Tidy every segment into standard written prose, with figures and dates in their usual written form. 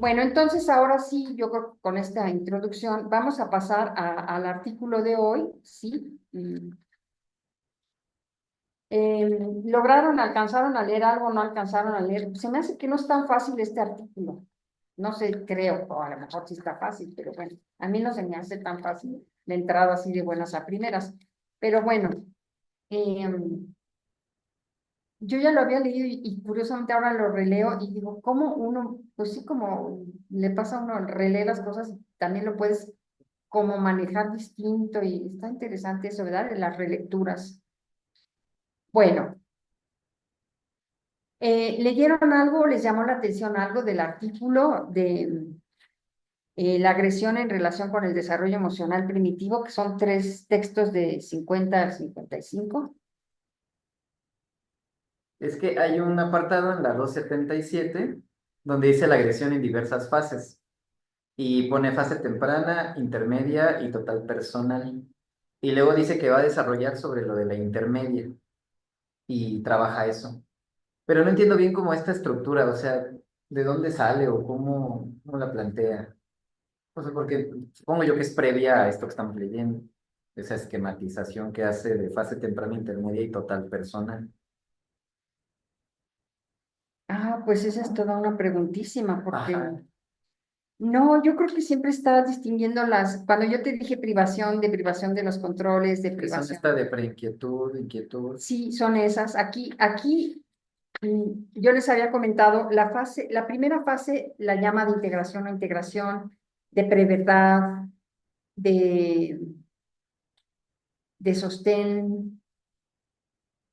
Bueno, entonces ahora sí, yo creo que con esta introducción vamos a pasar al artículo de hoy, ¿sí? ¿Alcanzaron a leer algo, no alcanzaron a leer? Se me hace que no es tan fácil este artículo. No sé, creo, o a lo mejor sí está fácil, pero bueno, a mí no se me hace tan fácil de entrada así de buenas a primeras. Pero bueno, eh, yo ya lo había leído y curiosamente ahora lo releo y digo, ¿cómo uno, pues sí, como le pasa a uno, relee las cosas, también lo puedes como manejar distinto y está interesante eso, ¿verdad? De las relecturas. Bueno, ¿leyeron algo, les llamó la atención algo del artículo de la agresión en relación con el desarrollo emocional primitivo, que son tres textos de 50 a 55? Es que hay un apartado en la 277 donde dice la agresión en diversas fases y pone fase temprana, intermedia y total personal. Y luego dice que va a desarrollar sobre lo de la intermedia y trabaja eso. Pero no entiendo bien cómo esta estructura, o sea, de dónde sale o cómo la plantea. O sea, porque supongo yo que es previa a esto que estamos leyendo, esa esquematización que hace de fase temprana, intermedia y total personal. Ah, pues esa es toda una preguntísima, porque Ajá. no, yo creo que siempre está distinguiendo cuando yo te dije privación, de privación de los controles, de Que son privación, esta de preinquietud, inquietud. sí, son esas. Aquí yo les había comentado, la primera fase la llama de integración o integración, de preverdad, de, de sostén,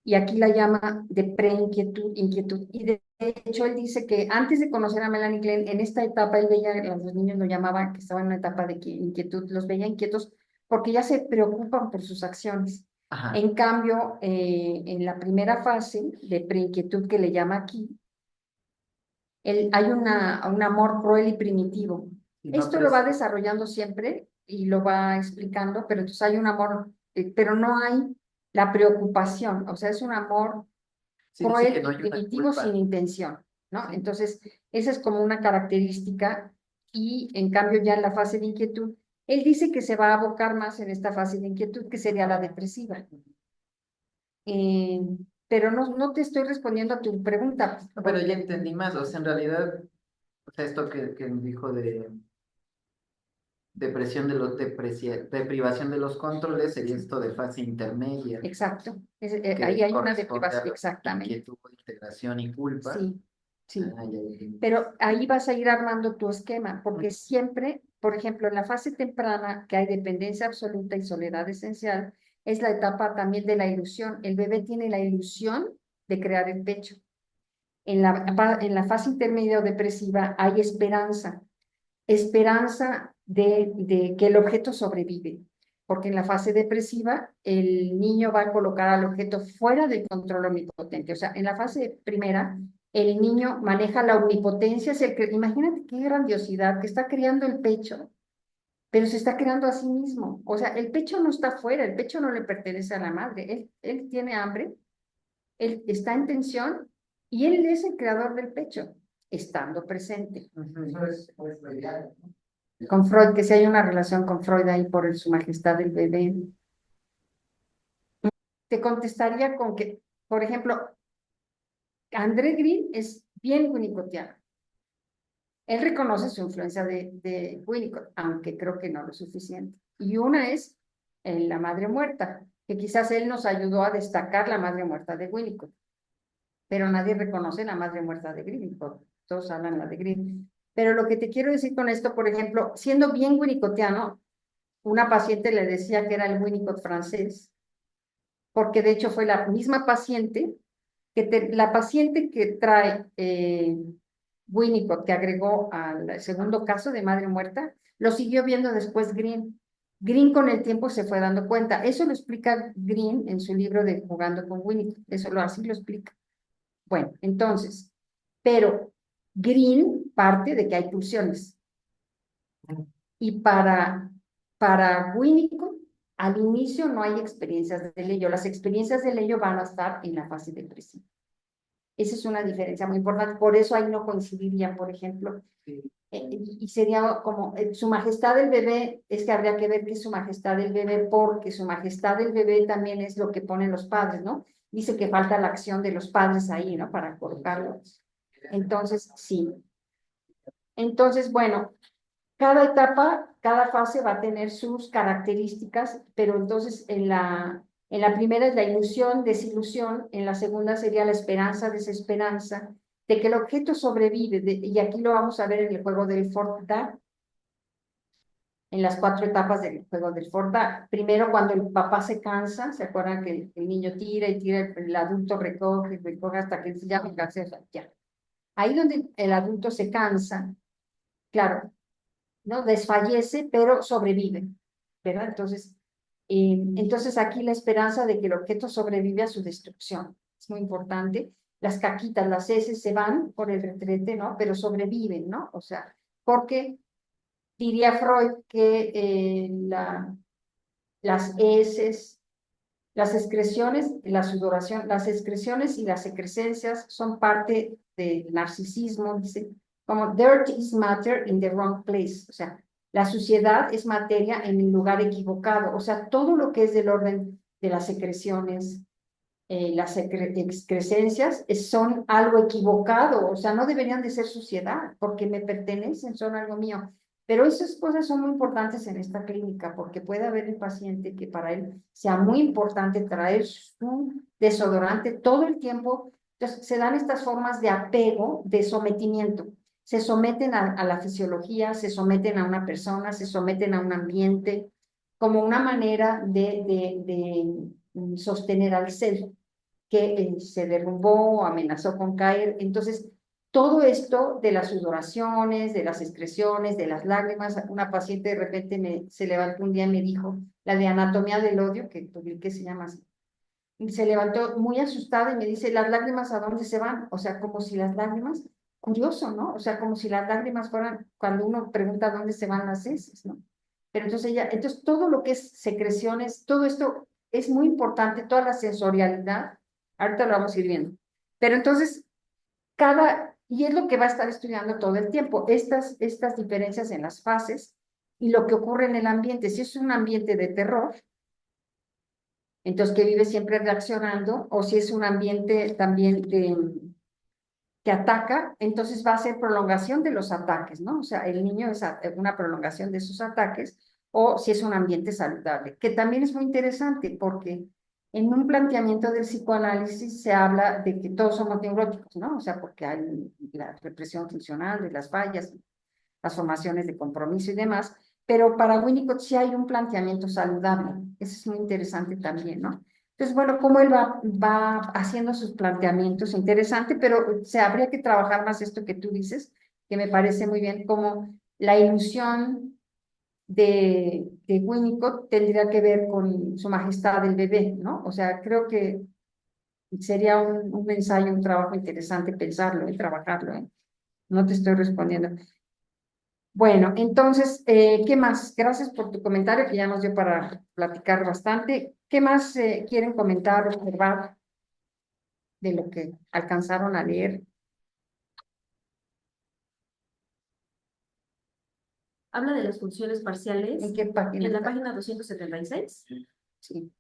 y aquí la llama de preinquietud, inquietud. Y de hecho, él dice que antes de conocer a Melanie Klein, en esta etapa, él veía, los niños lo llamaban, que estaban en una etapa de inquietud, los veía inquietos porque ya se preocupan por sus acciones. Ajá. En cambio, en la primera fase de preinquietud que le llama aquí, hay un amor cruel y primitivo. Y no Esto lo va apres- desarrollando siempre y lo va explicando, pero entonces hay un amor, pero no hay la preocupación, o sea, es un amor sí dice cruel que no y hay una primitivo sin culpa. intención, ¿no? Sí. Entonces, esa es como una característica y en cambio ya en la fase de inquietud, él dice que se va a abocar más en esta fase de inquietud, que sería la depresiva. Eh, pero no te estoy respondiendo a tu pregunta, No, pero ya porque entendí más. O sea, en realidad, o sea, esto que nos dijo de depresión de privación de los controles sería esto de fase intermedia, exacto, ahí que hay una corresponde a deprivación, exactamente, inquietud, integración y culpa. sí, sí. Ah, ya entendí. Pero ahí vas a ir armando tu esquema, porque siempre, por ejemplo, en la fase temprana, que hay dependencia absoluta y soledad esencial, es la etapa también de la ilusión. El bebé tiene la ilusión de crear el pecho. En la fase intermedia o depresiva hay esperanza, esperanza de que el objeto sobrevive, porque en la fase depresiva el niño va a colocar al objeto fuera del control omnipotente. O sea, en la fase primera, el niño maneja la omnipotencia, imagínate qué grandiosidad, que está creando el pecho, pero se está creando a sí mismo. O sea, el pecho no está fuera, el pecho no le pertenece a la madre, él tiene hambre, él está en tensión y él es el creador del pecho, estando presente. Eso es con Freud, que si hay una relación con Freud ahí por su majestad del bebé. Te contestaría con que, por ejemplo, André Green es bien winnicottiano. Él reconoce su influencia de Winnicott, aunque creo que no lo suficiente. Y una es La Madre Muerta, que quizás él nos ayudó a destacar La Madre Muerta de Winnicott, pero nadie reconoce La Madre Muerta de Green, todos hablan la de Green. Pero lo que te quiero decir con esto, por ejemplo, siendo bien winnicottiano, una paciente le decía que era el Winnicott francés, porque de hecho fue la misma paciente, la paciente que trae Winnicott, que agregó al segundo caso de madre muerta, lo siguió viendo después Green. Green con el tiempo se fue dando cuenta. Eso lo explica Green en su libro de Jugando con Winnicott. Así lo explica. Bueno, entonces, pero Green parte de que hay pulsiones. Y para Winnicott, al inicio no hay experiencias de ello. Las experiencias de ello van a estar en la fase depresiva. Esa es una diferencia muy importante. Por eso ahí no coincidirían, por ejemplo. Y sería como su majestad del bebé, es que habría que ver qué es su majestad del bebé, porque su majestad del bebé también es lo que ponen los padres, ¿no? Dice que falta la acción de los padres ahí, ¿no? Para colocarlo. Entonces, sí. Entonces, bueno, cada etapa, cada fase va a tener sus características, pero entonces en la primera es la ilusión, desilusión, en la segunda sería la esperanza, desesperanza, de que el objeto sobrevive, y aquí lo vamos a ver en el juego del Forda, en las 4 etapas del juego del Forda. Primero, cuando el papá se cansa, ¿se acuerdan que el niño tira y tira, el adulto recoge, recoge hasta que ya me cansé, ya. Ahí donde el adulto se cansa, claro, ¿no? Desfallece, pero sobrevive, ¿verdad? Entonces aquí la esperanza de que el objeto sobrevive a su destrucción es muy importante. Las caquitas, las heces se van por el retrete, ¿no? Pero sobreviven, ¿no? O sea, porque diría Freud que las heces, las excreciones, la sudoración, las excreciones y las secrescencias son parte del narcisismo, dice, como dirt is matter in the wrong place, o sea, la suciedad es materia en el lugar equivocado, o sea, todo lo que es del orden de las secreciones, las excrescencias son algo equivocado, o sea, no deberían de ser suciedad, porque me pertenecen, son algo mío. Pero esas cosas son muy importantes en esta clínica, porque puede haber el paciente que para él sea muy importante traer su desodorante todo el tiempo. Entonces, se dan estas formas de apego, de sometimiento. Se someten a la fisiología, se someten a una persona, se someten a un ambiente, como una manera de sostener al ser que se derrumbó o amenazó con caer. Entonces, todo esto de las sudoraciones, de las excreciones, de las lágrimas, una paciente de repente se levantó un día y me dijo, la de anatomía del odio, que publiqué se llama así, y se levantó muy asustada y me dice, ¿las lágrimas a dónde se van? O sea, como si las lágrimas, curioso, ¿no? O sea, como si las lágrimas fueran, cuando uno pregunta dónde se van las heces, ¿no? Pero entonces todo lo que es secreciones, todo esto es muy importante, toda la sensorialidad, ahorita lo vamos a ir viendo. Pero entonces, y es lo que va a estar estudiando todo el tiempo, estas diferencias en las fases y lo que ocurre en el ambiente. Si es un ambiente de terror, entonces que vive siempre reaccionando, o si es un ambiente también que ataca, entonces va a ser prolongación de los ataques, ¿no? O sea, el niño es una prolongación de sus ataques, o si es un ambiente saludable, que también es muy interesante porque en un planteamiento del psicoanálisis se habla de que todos somos neuróticos, ¿no? O sea, porque hay la represión funcional de las fallas, las formaciones de compromiso y demás, pero para Winnicott sí hay un planteamiento saludable, eso es muy interesante también, ¿no? Entonces, bueno, cómo él va haciendo sus planteamientos, interesante, pero se habría que trabajar más esto que tú dices, que me parece muy bien, como la ilusión de Winnicott tendría que ver con su majestad del bebé, ¿no? O sea, creo que sería un ensayo, un trabajo interesante pensarlo y trabajarlo, ¿eh? No te estoy respondiendo. Bueno, entonces, ¿qué más? Gracias por tu comentario, que ya nos dio para platicar bastante. ¿Qué más quieren comentar, observar de lo que alcanzaron a leer? Habla de las funciones parciales ¿En qué página en la está? página 276. Sí.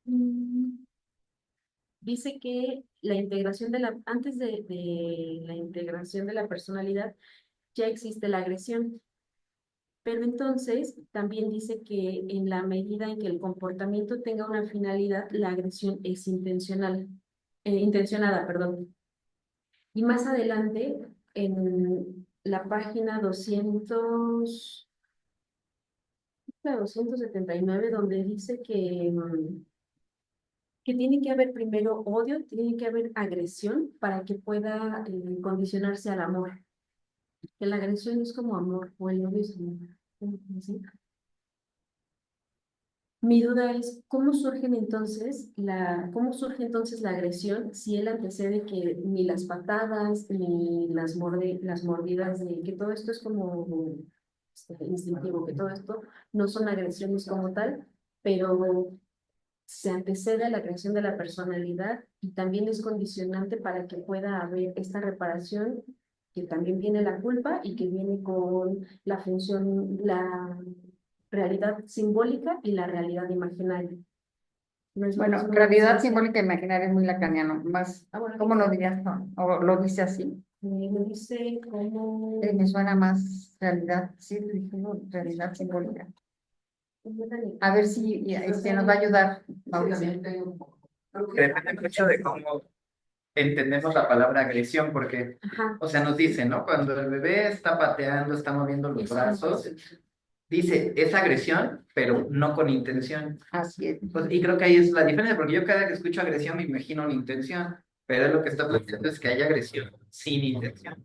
Mm, Dice que la integración antes de la integración de la personalidad ya existe la agresión, pero entonces también dice que en la medida en que el comportamiento tenga una finalidad, la agresión es intencionada, perdón. Y más adelante, en la página 279, donde dice que tiene que haber primero odio, tiene que haber agresión para que pueda condicionarse al amor. Que la agresión es como amor, o el odio es amor. ¿Sí? Mi duda es, cómo surge entonces la agresión si él antecede que ni las patadas, ni las mordidas, ni que todo esto es como instintivo, que todo esto no son agresiones como tal, pero se antecede a la creación de la personalidad y también es condicionante para que pueda haber esta reparación que también viene la culpa y que viene con la función, la realidad simbólica y la realidad imaginaria. No es lo Bueno, mismo realidad decirse- simbólica e imaginaria es muy lacaniano, más, bueno, ¿cómo lo dirías? No? ¿O lo dice así? me dice como... Me suena más realidad, sí, dijimos realidad simbólica. A ver si nos va a ayudar, Mauricio. Depende mucho de cómo entendemos la palabra agresión, porque, Ajá. o sea, nos dice, ¿no? Cuando el bebé está pateando, está moviendo los brazos, dice, es agresión, pero no con intención. Así es. Pues, y creo que ahí es la diferencia, porque yo cada que escucho agresión me imagino una intención, pero él lo que está planteando es que hay agresión sin intención,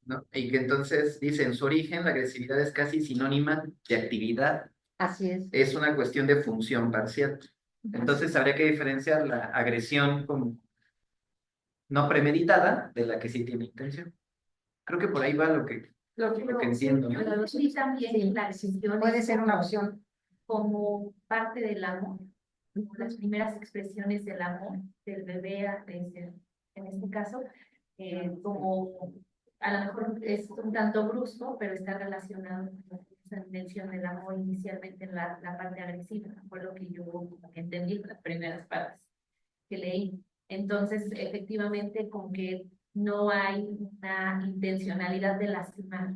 ¿no? Y que entonces dice, en su origen la agresividad es casi sinónima de actividad, Así es una cuestión de función parcial. Entonces habría que diferenciar la agresión como no premeditada de la que sí tiene intención. Creo que por ahí va lo que entiendo, ¿no? Pero sí, también la decisión Puede es ser una como, opción. como parte del amor, como las primeras expresiones del amor del bebé, en este caso, como a lo mejor es un tanto brusco, pero está relacionado con esa dimensión del amor inicialmente en la parte agresiva, fue lo que yo entendí en las primeras partes que leí. Entonces, efectivamente, con que no hay una intencionalidad de lastimar,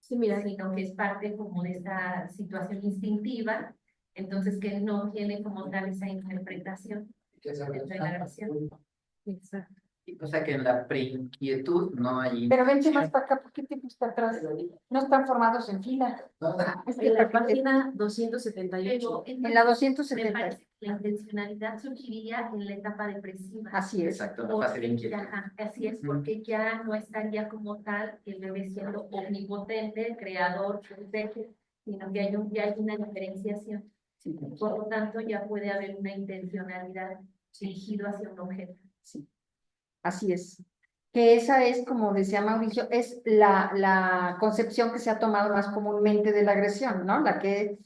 Sí, mira, sino que es parte como de esta situación instintiva, entonces que no tiene como tal esa interpretación de la agresión. exacto. O sea que en la preinquietud no hay Pero vente más intención. para acá, ¿por qué te fuiste atrás? No están formados en fila. Es que En la para que página 278. Pero en la me 270. parece que la intencionalidad surgiría en la etapa depresiva. Así es. Exacto, la fase de Porque inquietud. ya, así es, porque ya no estaría como tal el bebé siendo omnipotente, creador, perfecto, sino que ya hay una diferenciación. Sí, Por lo tanto, ya puede haber una intencionalidad dirigida hacia un objeto. sí. Así es. Que esa es, como decía Mauricio, es la concepción que se ha tomado más comúnmente de la agresión, ¿no? La que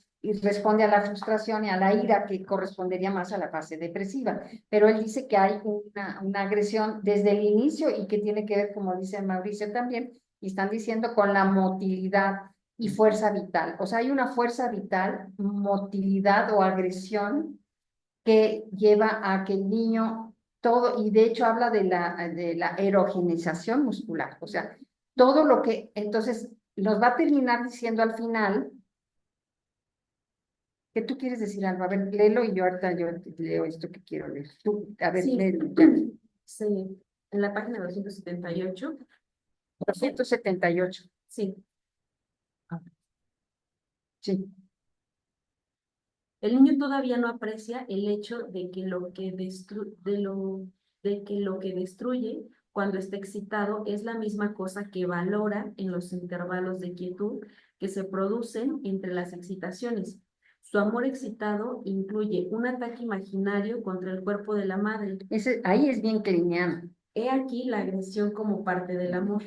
responde a la frustración y a la ira, que correspondería más a la fase depresiva. Pero él dice que hay una agresión desde el inicio y que tiene que ver, como dice Mauricio también, y están diciendo con la motilidad y fuerza vital. O sea, hay una fuerza vital, motilidad o agresión que lleva a que el niño todo, y de hecho habla de la erogenización muscular, o sea, todo lo que entonces nos va a terminar diciendo al final. ¿Qué tú quieres decir, Alba? A ver, léelo y yo ahorita yo leo esto que quiero leer. Tú, a ver, Sí. léelo. Ya. Sí, en la página 278. 278. Sí, Sí, el niño todavía no aprecia el hecho de que lo que destruye cuando está excitado es la misma cosa que valora en los intervalos de quietud que se producen entre las excitaciones. Su amor excitado incluye un ataque imaginario contra el cuerpo de la madre. ahí es bien kleiniano. He aquí la agresión como parte del amor.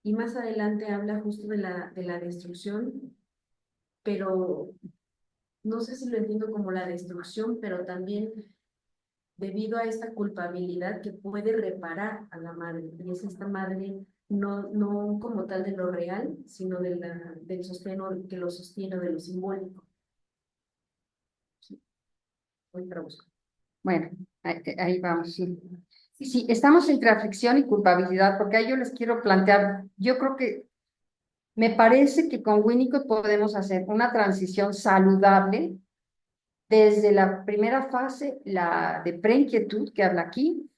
Y más adelante habla justo de la destrucción, pero no sé si lo entiendo como la destrucción, pero también debido a esta culpabilidad que puede reparar a la madre. Y es esta madre no como tal de lo real, sino del sosteno que lo sostiene de lo simbólico. Sí. Voy para buscar. Bueno, ahí vamos, sí. Sí, estamos entre aflicción y culpabilidad, porque ahí yo les quiero plantear, yo creo que me parece que con Winnicott podemos hacer una transición saludable desde la primera fase, la de preinquietud que habla aquí,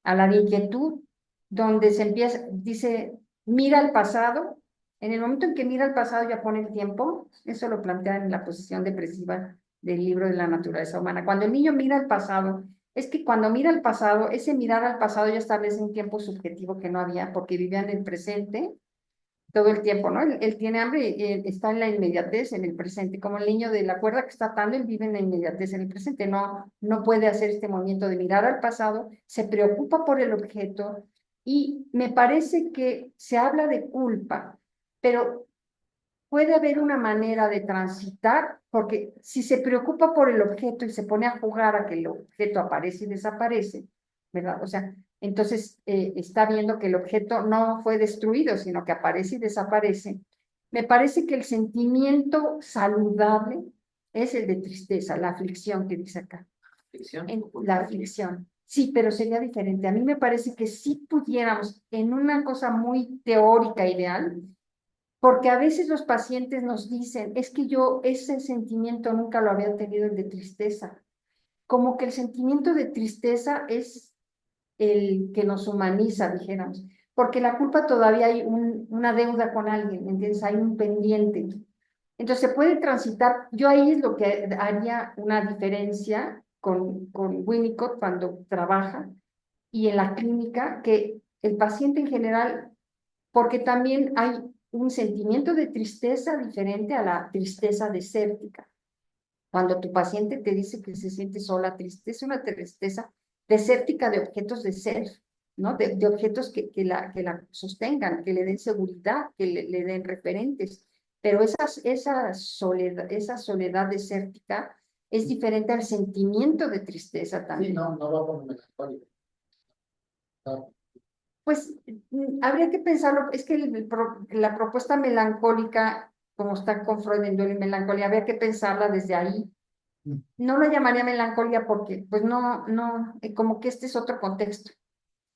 a la de inquietud, donde se empieza, dice, mira al pasado. En el momento en que mira al pasado ya pone el tiempo, eso lo plantea en la posición depresiva del libro de la naturaleza humana. Cuando el niño mira al pasado, es que cuando mira al pasado, ese mirar al pasado ya establece un tiempo subjetivo que no había, porque vivía en el presente todo el tiempo, ¿no? Él tiene hambre, está en la inmediatez, en el presente, como el niño de la cuerda que está atando, él vive en la inmediatez, en el presente, no puede hacer este movimiento de mirar al pasado, se preocupa por el objeto, y me parece que se habla de culpa, pero puede haber una manera de transitar, porque si se preocupa por el objeto y se pone a jugar a que el objeto aparece y desaparece, ¿verdad? O sea, entonces está viendo que el objeto no fue destruido, sino que aparece y desaparece. Me parece que el sentimiento saludable es el de tristeza, la aflicción que dice acá. Ficción. La aflicción. Sí, pero sería diferente. A mí me parece que si pudiéramos, en una cosa muy teórica, ideal, porque a veces los pacientes nos dicen, es que yo ese sentimiento nunca lo había tenido, el de tristeza. Como que el sentimiento de tristeza es el que nos humaniza, dijéramos, porque la culpa todavía hay una deuda con alguien, ¿entiendes? Hay un pendiente. Entonces se puede transitar, yo ahí es lo que haría una diferencia con Winnicott cuando trabaja y en la clínica, que el paciente en general, porque también hay un sentimiento de tristeza diferente a la tristeza desértica. Cuando tu paciente te dice que se siente sola, triste, es una tristeza desértica de objetos de ser, ¿no? De objetos que la sostengan, que le den seguridad, que le den referentes. Pero esa soledad desértica es diferente al sentimiento de tristeza Sí, también. no va por melancólico. No. Pues habría que pensarlo, es que la propuesta melancólica, como está con Freud en Duelo y Melancolía, habría que pensarla desde ahí. No la llamaría melancolía porque, pues como que este es otro contexto.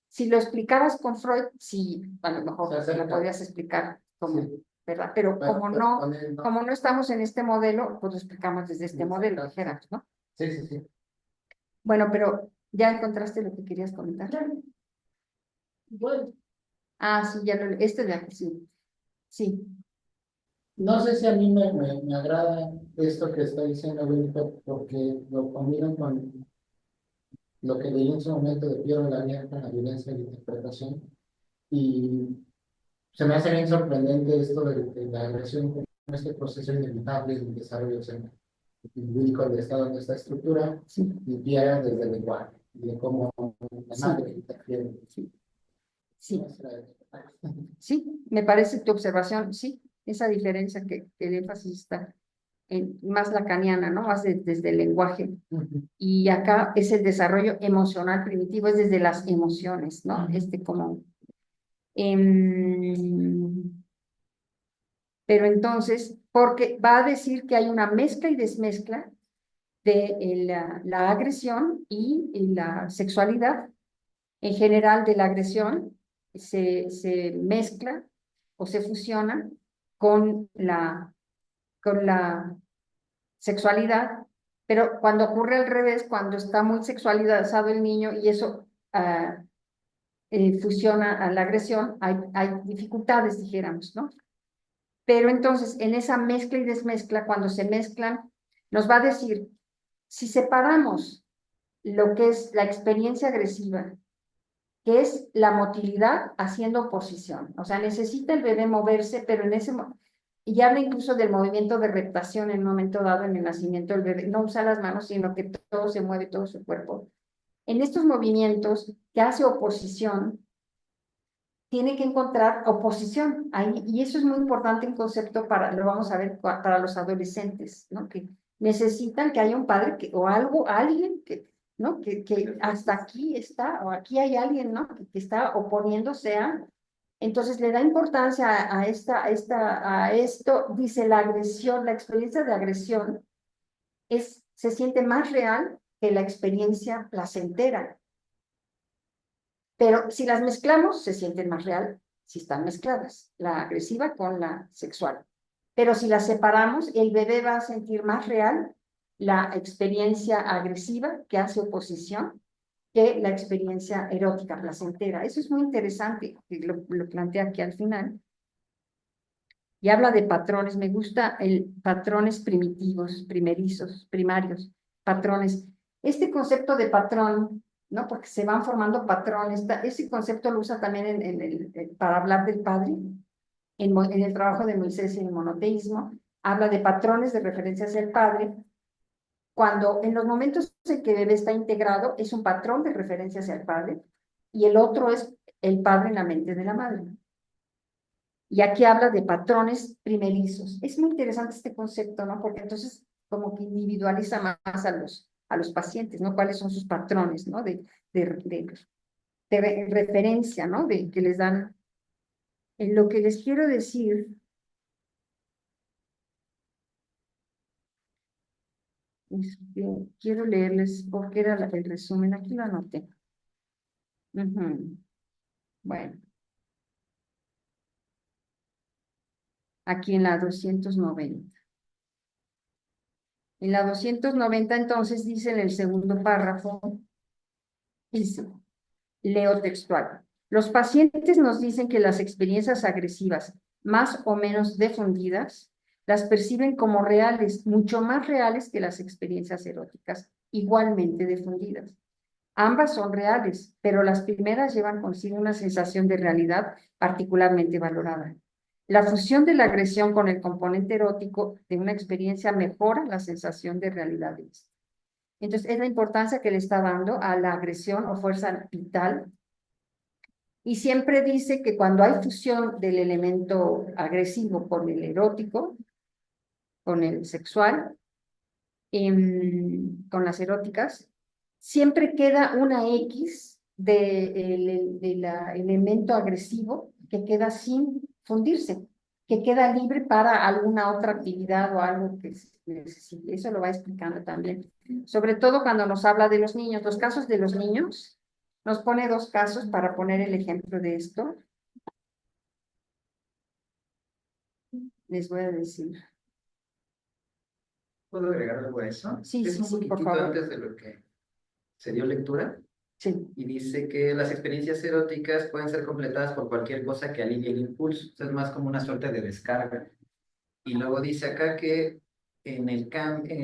Si lo explicaras con Freud, sí, a lo mejor Se acerca. lo podrías explicar como, Sí. ¿verdad? Pero Bueno, con él no. como no estamos en este modelo, pues lo explicamos desde este modelo, Exacto. dijéramos, ¿no? Sí. Bueno, pero ¿ya encontraste lo que querías comentar? Bueno, Ah, sí, ya este de aquí, sí. Sí. no sé si a mí me agrada esto que está diciendo Winnicott, porque lo combinan con lo que leí en su momento de Piero Lanier con la violencia de la interpretación. Y se me hace bien sorprendente esto de la agresión como este proceso inevitable del desarrollo Winnicott está dando esta estructura Sí. y Piero desde el lenguaje, y de cómo la Sí. madre interfiere. Sí. Sí, me parece tu observación, sí, esa diferencia que el énfasis está en más lacaniana, ¿no? Más desde el lenguaje. Y acá es el desarrollo emocional primitivo, es desde las emociones, ¿no? Pero entonces, porque va a decir que hay una mezcla y desmezcla de la agresión y la sexualidad. En general, de la agresión se mezcla o se fusiona con la sexualidad, pero cuando ocurre al revés, cuando está muy sexualizado el niño y eso fusiona a la agresión, hay dificultades, dijéramos, ¿no? Pero entonces, en esa mezcla y desmezcla, cuando se mezclan, nos va a decir, si separamos lo que es la experiencia agresiva, que es la motilidad haciendo oposición, o sea, necesita el bebé moverse, pero y habla incluso del movimiento de reptación en un momento dado en el nacimiento del bebé, no usa las manos, sino que todo se mueve, todo su cuerpo. En estos movimientos que hace oposición, tiene que encontrar oposición ahí, y eso es muy importante en concepto lo vamos a ver para los adolescentes, ¿no? Que necesitan que haya un padre o alguien ¿no? Que hasta aquí está, o aquí hay alguien, ¿no? Que está oponiéndose a. Entonces le da importancia a esto, dice la agresión, la experiencia de agresión se siente más real que la experiencia placentera. Pero si las mezclamos, se sienten más real si están mezcladas, la agresiva con la sexual. Pero si las separamos, el bebé va a sentir más real la experiencia agresiva que hace oposición que la experiencia erótica placentera. Eso es muy interesante, que lo plantea aquí al final. Y habla de patrones, me gusta el patrones primitivos, primerizos, primarios, patrones. Este concepto de patrón, ¿no? Porque se van formando patrones, ese concepto lo usa también para hablar del padre, en el trabajo de Moisés y en el monoteísmo, habla de patrones de referencia hacia el padre, cuando en los momentos en que el bebé está integrado es un patrón de referencia hacia el padre, y el otro es el padre en la mente de la madre. Y aquí habla de patrones primerizos. Es muy interesante este concepto, ¿no? Porque entonces como que individualiza más a los pacientes, ¿no? ¿Cuáles son sus patrones, ¿no? de referencia, ¿no? De que les dan. En lo que les quiero decir, quiero leerles porque era el resumen, aquí lo anoté. Ujú. Bueno, aquí en la 290. En la 290 entonces dice en el segundo párrafo, dice, leo textual. Los pacientes nos dicen que las experiencias agresivas, más o menos difundidas, las perciben como reales, mucho más reales que las experiencias eróticas, igualmente difundidas. Ambas son reales, pero las primeras llevan consigo una sensación de realidad particularmente valorada. La fusión de la agresión con el componente erótico de una experiencia mejora la sensación de realidad de esta. Entonces, es la importancia que le está dando a la agresión o fuerza vital. Y siempre dice que cuando hay fusión del elemento agresivo con el erótico, con el sexual, con las eróticas, siempre queda una X de la elemento agresivo que queda sin fundirse, que queda libre para alguna otra actividad o algo que se necesite. Eso lo va explicando también. Sobre todo cuando nos habla de los niños, los casos de los niños, nos pone dos casos para poner el ejemplo de esto. Les voy a decir. ¿Puedo agregar algo a eso? Sí, Es sí, un sí, por poquitito favor. antes de lo que se dio lectura. Sí, Y dice que las experiencias eróticas pueden ser completadas por cualquier cosa que alivie el impulso. Es más como una suerte de descarga. Y luego dice acá que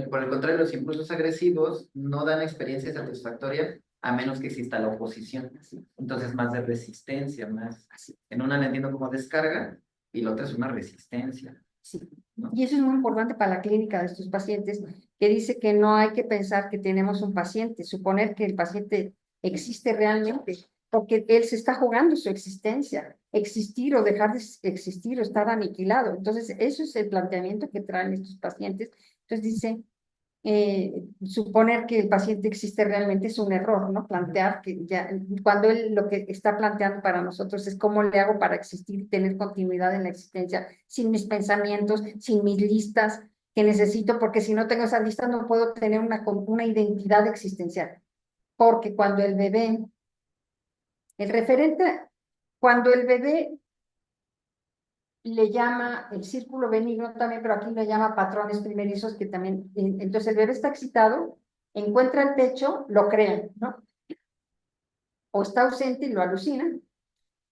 por el contrario, los impulsos agresivos no dan experiencia satisfactoria a menos que exista la oposición. Entonces, más de resistencia, más. En una la entiendo como descarga y la otra es una resistencia. sí. ¿No? Y eso es muy importante para la clínica de estos pacientes, que dice que no hay que pensar que tenemos un paciente, suponer que el paciente existe realmente, porque él se está jugando su existencia, existir o dejar de existir o estar aniquilado. Entonces, eso es el planteamiento que traen estos pacientes. Entonces, dice, suponer que el paciente existe realmente es un error, ¿no? Plantear que ya, cuando él lo que está planteando para nosotros es cómo le hago para existir y tener continuidad en la existencia, sin mis pensamientos, sin mis listas que necesito, porque si no tengo esas listas no puedo tener una identidad existencial. Porque cuando el bebé, el referente, cuando el bebé le llama el círculo benigno también, pero aquí le llama patrones primerizos que también, entonces el bebé está excitado, encuentra el techo, lo crea, ¿no? O está ausente y lo alucina.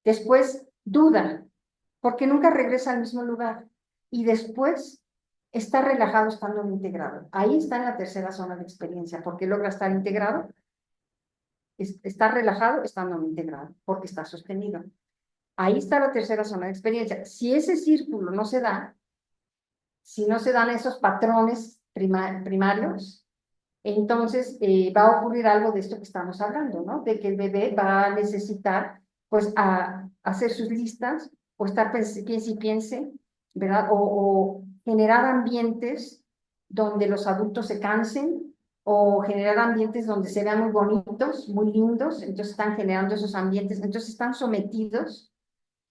Después duda, porque nunca regresa al mismo lugar. Y después está relajado estando integrado. Ahí está en la tercera zona de experiencia, porque logra estar integrado, está relajado estando integrado, porque está sostenido. Ahí está la tercera zona de experiencia. Si ese círculo no se da, si no se dan esos patrones primarios, entonces va a ocurrir algo de esto que estamos hablando, ¿no? De que el bebé va a necesitar, pues, hacer sus listas o estar piense y piense, ¿verdad? O generar ambientes donde los adultos se cansen o generar ambientes donde se vean muy bonitos, muy lindos, entonces están generando esos ambientes, entonces están sometidos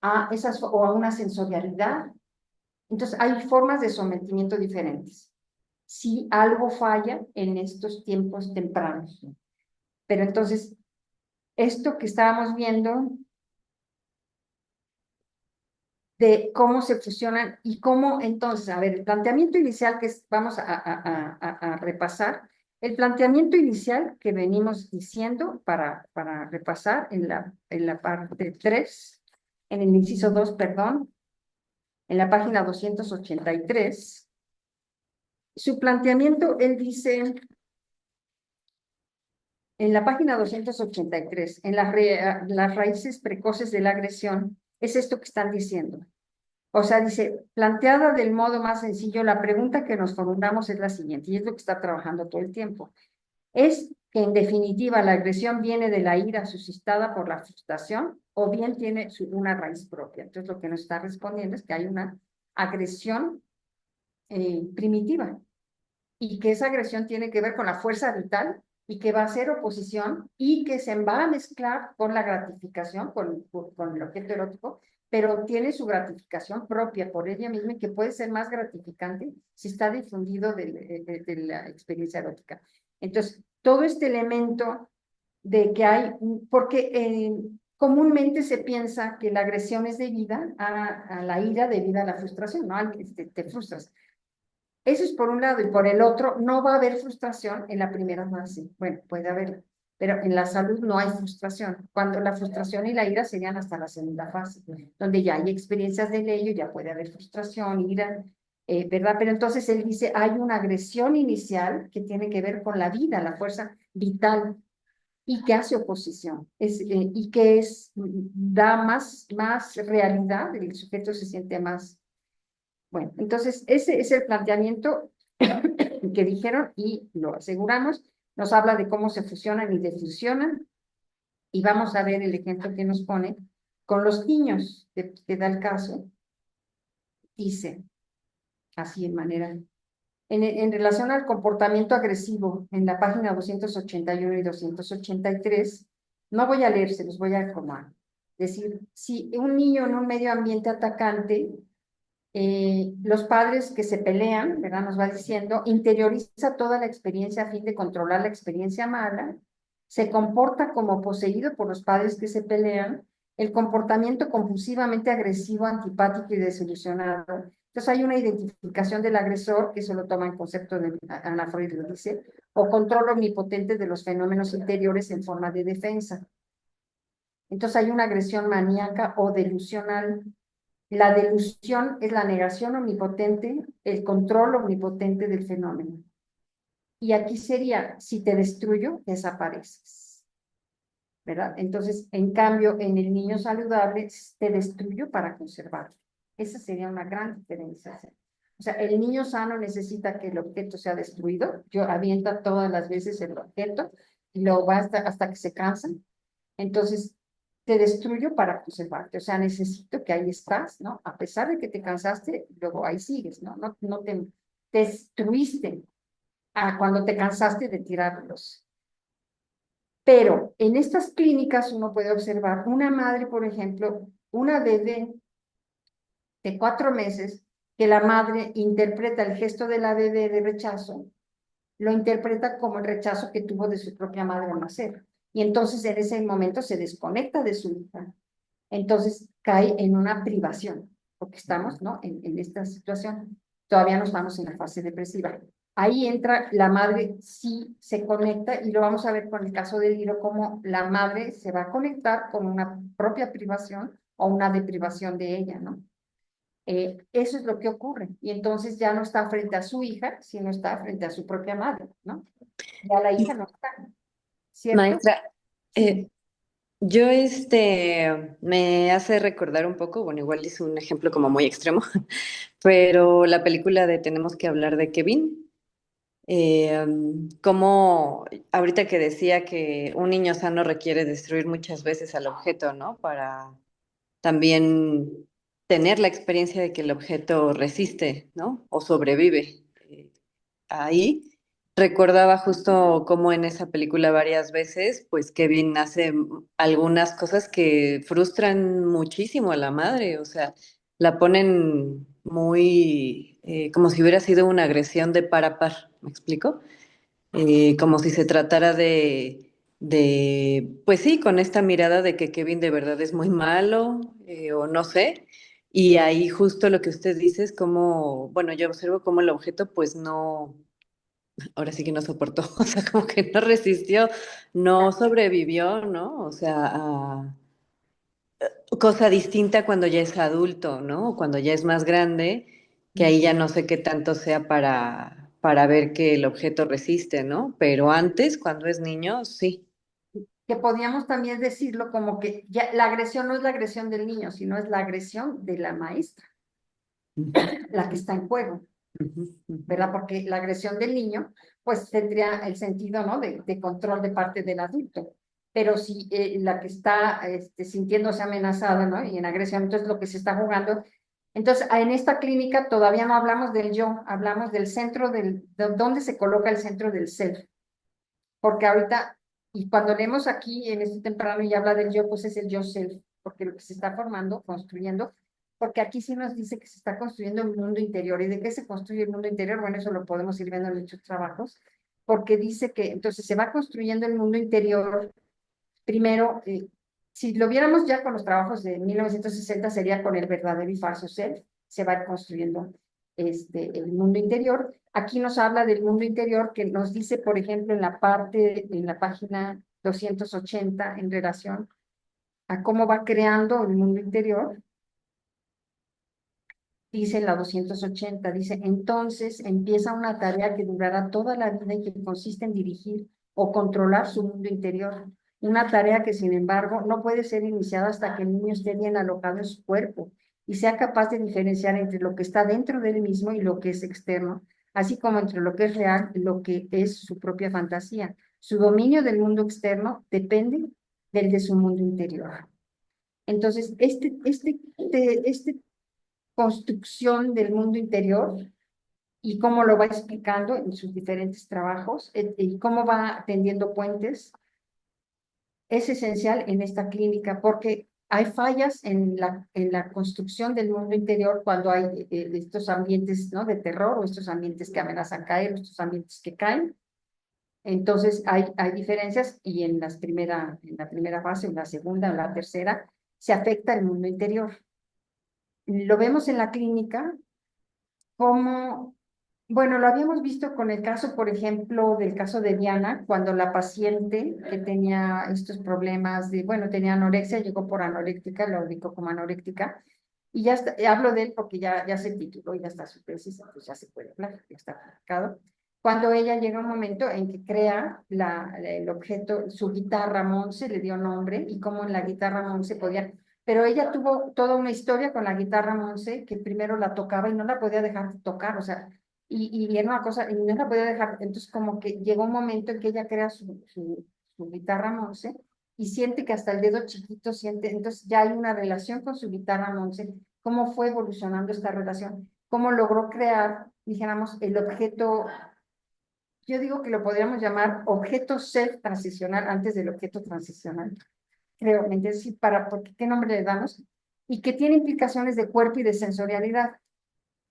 a esas o a una sensorialidad. Entonces, hay formas de sometimiento diferentes. Si algo falla en estos tiempos tempranos. Pero entonces, esto que estábamos viendo cómo se fusionan y cómo entonces, a ver, el planteamiento inicial que vamos a repasar, el planteamiento inicial que venimos diciendo para repasar en la parte 3, en el inciso 2, perdón, en la página 283. Su planteamiento, él dice, en la página 283, en las raíces precoces de la agresión, es esto que están diciendo. O sea, dice, planteada del modo más sencillo, la pregunta que nos formulamos es la siguiente, y es lo que está trabajando todo el tiempo. ¿Es que en definitiva la agresión viene de la ira suscitada por la frustración o bien tiene una raíz propia? Entonces, lo que nos está respondiendo es que hay una agresión primitiva, y que esa agresión tiene que ver con la fuerza vital y que va a hacer oposición y que se va a mezclar con la gratificación, con el objeto erótico, pero tiene su gratificación propia por ella misma y que puede ser más gratificante si está difundido de la experiencia erótica. Entonces, todo este elemento de que hay, porque comúnmente se piensa que la agresión es debida a la ira, debida a la frustración, ¿no? Te frustras. Eso es por un lado, y por el otro, no va a haber frustración en la primera fase. Bueno, puede haber, pero en la salud no hay frustración. Cuando la frustración y la ira serían hasta la segunda fase, donde ya hay experiencias de ello, ya puede haber frustración, ira, ¿verdad? Pero entonces él dice, hay una agresión inicial que tiene que ver con la vida, la fuerza vital, y que hace oposición, y que da más realidad, el sujeto se siente más. Bueno, entonces ese es el planteamiento que dijeron y lo aseguramos. Nos habla de cómo se fusionan y defusionan, y vamos a ver el ejemplo que nos pone con los niños, que da el caso. Dice, así en manera, en relación al comportamiento agresivo, en la página 281 y 283, no voy a leer, se los voy a como decir, si un niño en un medio ambiente atacante, los padres que se pelean, ¿verdad? Nos va diciendo, interioriza toda la experiencia a fin de controlar la experiencia mala, se comporta como poseído por los padres que se pelean, el comportamiento compulsivamente agresivo, antipático y desilusionado. Entonces hay una identificación del agresor, que eso lo toma en concepto de Ana Freud, lo dice, o control omnipotente de los fenómenos interiores en forma de defensa. Entonces hay una agresión maníaca o delusional. La delusión es la negación omnipotente, el control omnipotente del fenómeno. Y aquí sería, si te destruyo, desapareces. ¿Verdad? Entonces, en cambio, en el niño saludable, te destruyo para conservarlo. Esa sería una gran diferencia. O sea, el niño sano necesita que el objeto sea destruido. Yo avienta todas las veces el objeto y lo va hasta que se cansan. Entonces, te destruyo para conservarte. O sea, necesito que ahí estás, ¿no? A pesar de que te cansaste, luego ahí sigues, ¿no? No te destruiste cuando te cansaste de tirarlos. Pero en estas clínicas uno puede observar una madre, por ejemplo, una bebé de 4 meses, que la madre interpreta el gesto de la bebé de rechazo, lo interpreta como el rechazo que tuvo de su propia madre al nacer. Y entonces en ese momento se desconecta de su hija. Entonces cae en una privación, porque estamos, ¿no? En esta situación. Todavía no estamos en la fase depresiva. Ahí entra la madre, sí se conecta, y lo vamos a ver con el caso de Liro, cómo la madre se va a conectar con una propia privación o una deprivación de ella, ¿no? Eso es lo que ocurre. Y entonces ya no está frente a su hija, sino está frente a su propia madre, ¿no? Ya la hija no está, ¿cierto? Maestra, Sí. yo me hace recordar un poco, bueno, igual es un ejemplo como muy extremo, pero la película de Tenemos que hablar de Kevin, como ahorita que decía que un niño sano requiere destruir muchas veces al objeto, ¿no? Para también tener la experiencia de que el objeto resiste, ¿no? O sobrevive. Ahí recordaba justo cómo en esa película varias veces, pues Kevin hace algunas cosas que frustran muchísimo a la madre, o sea, la ponen muy como si hubiera sido una agresión de par a par, ¿me explico? Como si se tratara pues sí, con esta mirada de que Kevin de verdad es muy malo, o no sé. Y ahí justo lo que usted dice es como, bueno, yo observo como el objeto pues no, ahora sí que no soportó, o sea, como que no resistió, no sobrevivió, ¿no? O sea, cosa distinta cuando ya es adulto, ¿no? Cuando ya es más grande, que ahí ya no sé qué tanto sea para ver que el objeto resiste, ¿no? Pero antes, cuando es niño, sí. Que podríamos también decirlo como que ya la agresión no es la agresión del niño, sino es la agresión de la maestra, la que está en juego, Ujú, ujú. ¿verdad? Porque la agresión del niño, pues tendría el sentido, ¿no? De control de parte del adulto. Pero si la que está sintiéndose amenazada, ¿no? Y en agresión, entonces lo que se está jugando. Entonces, en esta clínica todavía no hablamos del yo, hablamos del centro de dónde se coloca el centro del ser. porque ahorita, y cuando leemos aquí en este temprano y habla del yo, pues es el yo self, porque lo que se está formando, construyendo, porque aquí sí nos dice que se está construyendo un mundo interior. ¿Y de qué se construye el mundo interior? Bueno, eso lo podemos ir viendo en muchos trabajos, porque dice que entonces se va construyendo el mundo interior. Primero, si lo viéramos ya con los trabajos de 1960, sería con el verdadero y falso self, se va construyendo el mundo interior. Aquí nos habla del mundo interior que nos dice, por ejemplo, en la página 280, en relación a cómo va creando el mundo interior. Dice la 280, dice, entonces empieza una tarea que durará toda la vida y que consiste en dirigir o controlar su mundo interior. Una tarea que, sin embargo, no puede ser iniciada hasta que el niño esté bien alocado en su cuerpo y sea capaz de diferenciar entre lo que está dentro de él mismo y lo que es externo, así como entre lo que es real y lo que es su propia fantasía. Su dominio del mundo externo depende del de su mundo interior. Entonces, este construcción del mundo interior y cómo lo va explicando en sus diferentes trabajos y cómo va tendiendo puentes, es esencial en esta clínica porque hay fallas en la construcción del mundo interior cuando hay estos ambientes, ¿no?, de terror o estos ambientes que amenazan caer, estos ambientes que caen. Entonces hay diferencias y en la primera fase, en la segunda, en la tercera, se afecta el mundo interior. Lo vemos en la clínica como, bueno, lo habíamos visto con el caso, por ejemplo, del caso de Diana, cuando la paciente que tenía estos problemas de, bueno, tenía anorexia, llegó por anoréctica, lo ubicó como anoréctica, y ya está, hablo de él porque ya se tituló, ya está su tesis, pues ya se puede hablar, ya está publicado. Cuando ella llega un momento en que crea el objeto, su guitarra Monse, le dio nombre, y cómo en la guitarra Monse podía, pero ella tuvo toda una historia con la guitarra Monse, que primero la tocaba y no la podía dejar de tocar, o sea, y era una cosa, y no la podía dejar, entonces como que llegó un momento en que ella crea su guitarra Monse, y siente que hasta el dedo chiquito siente, entonces ya hay una relación con su guitarra Monse, cómo fue evolucionando esta relación, cómo logró crear, dijéramos, el objeto, yo digo que lo podríamos llamar objeto self transicional antes del objeto transicional, creo, ¿me entiendes? Sí, porque ¿qué nombre le damos? Y que tiene implicaciones de cuerpo y de sensorialidad.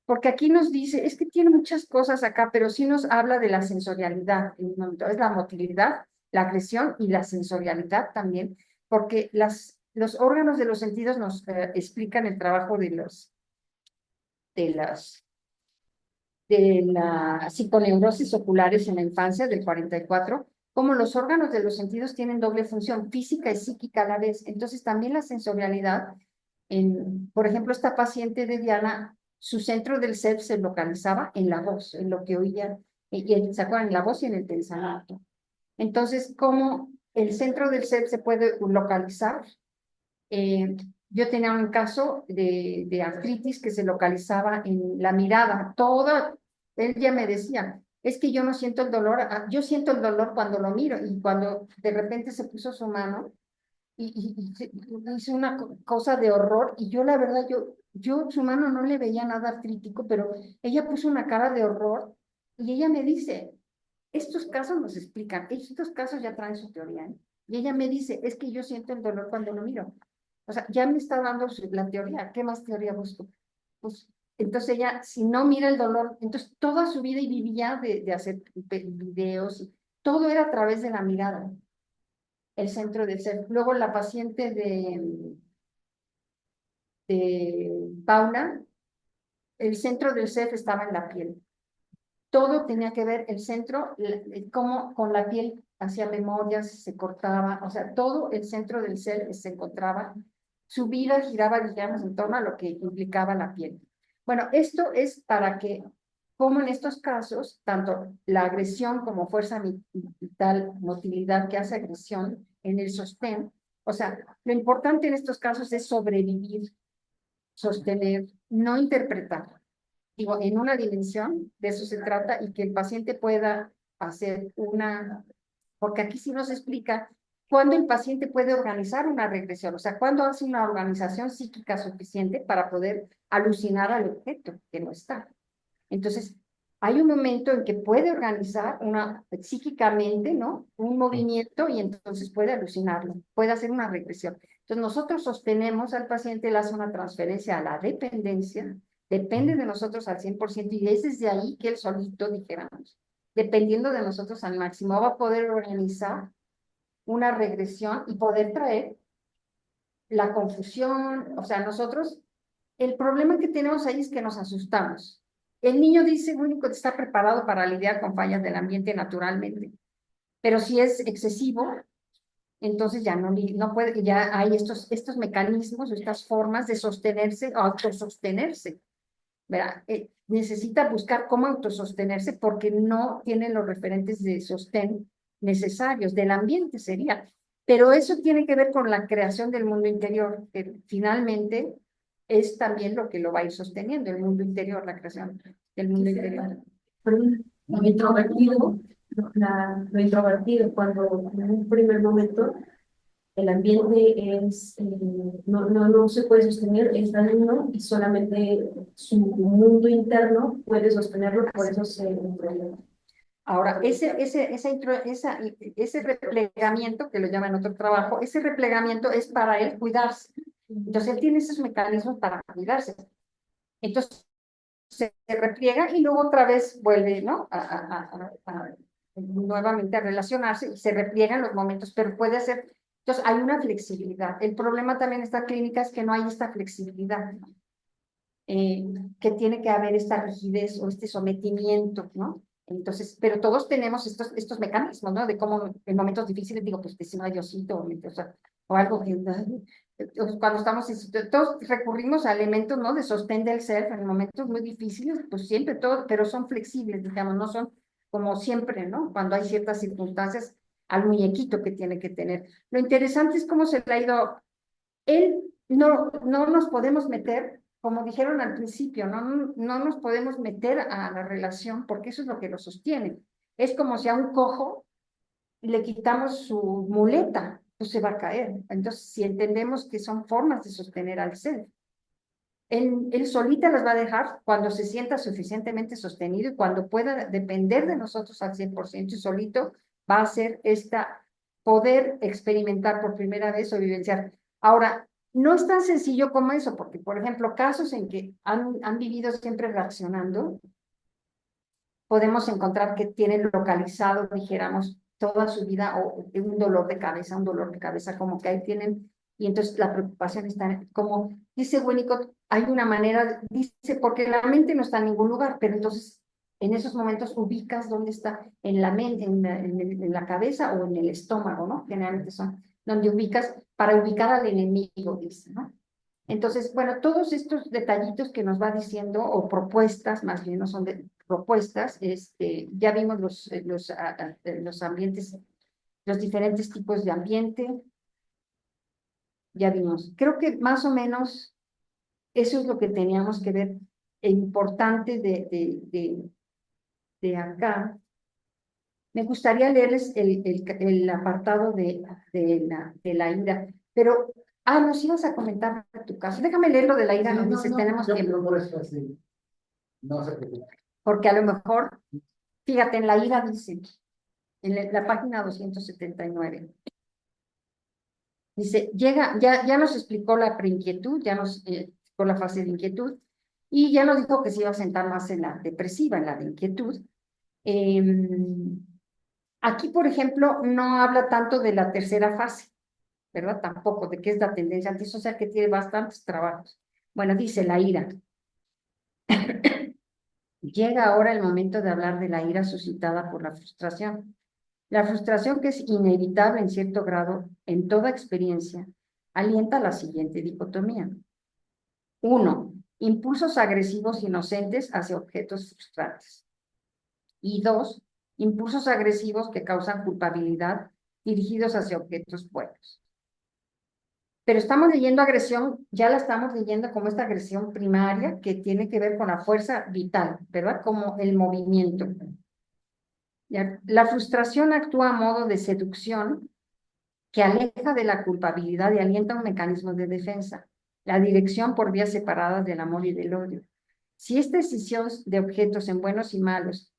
Porque aquí nos dice, es que tiene muchas cosas acá, pero sí nos habla de la sensorialidad. Es la motilidad, la agresión y la sensorialidad también, porque los órganos de los sentidos nos explican el trabajo de las de la psiconeurosis oculares en la infancia del 44, como los órganos de los sentidos tienen doble función, física y psíquica a la vez. Entonces también la sensorialidad, por ejemplo, esta paciente de Diana, su centro del ser se localizaba en la voz, en lo que oía, ¿se acuerdan? En la voz y en el pensamiento. Entonces, ¿cómo el centro del ser se puede localizar? Yo tenía un caso de artritis que se localizaba en la mirada. Él ya me decía, es que yo no siento el dolor, yo siento el dolor cuando lo miro y cuando de repente se puso su mano y hizo una cosa de horror y yo la verdad, yo su mano no le veía nada artrítico, pero ella puso una cara de horror y ella me dice, estos casos nos explican, estos casos ya traen su teoría, ¿eh? Y ella me dice, es que yo siento el dolor cuando lo miro. O sea, ya me está dando la teoría. ¿Qué más teoría busco? Pues, entonces ella, si no mira el dolor, entonces toda su vida y vivía de hacer videos, todo era a través de la mirada, el centro del ser. Luego la paciente de Paula, el centro del ser estaba en la piel. Todo tenía que ver, el centro, cómo con la piel hacía memorias, se cortaba, o sea, todo el centro del ser se encontraba, su vida giraba, digamos, en torno a lo que implicaba la piel. Bueno, esto es para que, como en estos casos, tanto la agresión como fuerza vital, motilidad que hace agresión en el sostén, o sea, lo importante en estos casos es sobrevivir, sostener, no interpretar. Digo, en una dimensión, de eso se trata, y que el paciente pueda hacer porque aquí sí nos explica cuándo el paciente puede organizar una regresión, o sea, cuándo hace una organización psíquica suficiente para poder alucinar al objeto que no está. Entonces, hay un momento en que puede organizar psíquicamente, ¿no? Un movimiento y entonces puede alucinarlo, puede hacer una regresión. Entonces nosotros sostenemos al paciente, le hace una transferencia a la dependencia, depende de nosotros al 100% y es desde ahí que él solito, dijéramos, dependiendo de nosotros al máximo, va a poder organizar una regresión y poder traer la confusión, o sea, nosotros, el problema que tenemos ahí es que nos asustamos. El niño dice, único, está preparado para lidiar con fallas del ambiente naturalmente, pero si es excesivo, entonces ya no puede, ya hay estos mecanismos, estas formas de sostenerse o autosostenerse, ¿verdad? Necesita buscar cómo autosostenerse porque no tiene los referentes de sostén necesarios, del ambiente sería. Pero eso tiene que ver con la creación del mundo interior, que finalmente es también lo que lo va a ir sosteniendo, el mundo interior, la creación del mundo interior. Lo introvertido, lo introvertido, cuando en un primer momento el ambiente no se puede sostener, es dañino y solamente su mundo interno puede sostenerlo, por eso se introvertido. Ahora, ese replegamiento, que lo llaman en otro trabajo, ese replegamiento es para él cuidarse. Entonces, él tiene esos mecanismos para cuidarse. Entonces, se repliega y luego otra vez vuelve, ¿no? Nuevamente a relacionarse y se repliega en los momentos, pero puede ser. Entonces, hay una flexibilidad. El problema también de esta clínica es que no hay esta flexibilidad, ¿no? Que tiene que haber esta rigidez o este sometimiento, ¿no? Entonces, pero todos tenemos estos mecanismos, ¿no? De cómo en momentos difíciles digo, pues que si no hay Diosito, o algo que, cuando estamos, todos recurrimos a elementos, ¿no? De sostén del ser, en momentos muy difíciles, pues siempre todo, pero son flexibles, digamos, no son como siempre, ¿no? Cuando hay ciertas circunstancias, al muñequito que tiene que tener. Lo interesante es cómo se le ha ido, no nos podemos meter, como dijeron al principio, no nos podemos meter a la relación porque eso es lo que lo sostiene. Es como si a un cojo le quitamos su muleta, pues se va a caer. Entonces, si entendemos que son formas de sostener al ser, él solita las va a dejar cuando se sienta suficientemente sostenido y cuando pueda depender de nosotros al 100% y solito va a ser poder experimentar por primera vez o vivenciar. Ahora, no es tan sencillo como eso, porque, por ejemplo, casos en que han vivido siempre reaccionando, podemos encontrar que tienen localizado, dijéramos, toda su vida o un dolor de cabeza, como que ahí tienen, y entonces la preocupación está, como dice Winnicott, hay una manera, dice, porque la mente no está en ningún lugar, pero entonces en esos momentos ubicas dónde está, en la mente, en la cabeza o en el estómago, ¿no? Generalmente son donde ubicas, para ubicar al enemigo, dice, ¿no? Entonces, bueno, todos estos detallitos que nos va diciendo, o propuestas, más bien no son propuestas, ya vimos los ambientes, los diferentes tipos de ambiente, ya vimos. Creo que más o menos eso es lo que teníamos que ver, importante de acá. Me gustaría leerles el apartado de la ira, pero, nos ibas a comentar tu caso. Déjame leer lo de la ira, nos dices, tenemos yo tiempo. por eso así, no se preocupe. Porque a lo mejor, fíjate, en la ira dice, en la página 279, dice, ya nos explicó la preinquietud, ya nos explicó la fase de inquietud, y ya nos dijo que se iba a sentar más en la depresiva, en la de inquietud. Aquí, por ejemplo, no habla tanto de la tercera fase, ¿verdad? Tampoco, de qué es la tendencia antisocial, que tiene bastantes trabajos. Bueno, dice la ira. Llega ahora el momento de hablar de la ira suscitada por la frustración. La frustración, que es inevitable en cierto grado en toda experiencia, alienta la siguiente dicotomía. 1. Impulsos agresivos inocentes hacia objetos frustrantes. Y 2. Impulsos agresivos que causan culpabilidad dirigidos hacia objetos buenos. Pero estamos leyendo agresión, ya la estamos leyendo como esta agresión primaria que tiene que ver con la fuerza vital, ¿verdad? Como el movimiento. La frustración actúa a modo de seducción que aleja de la culpabilidad y alienta un mecanismo de defensa, la dirección por vías separadas del amor y del odio. si esta escisión de objetos en buenos y malos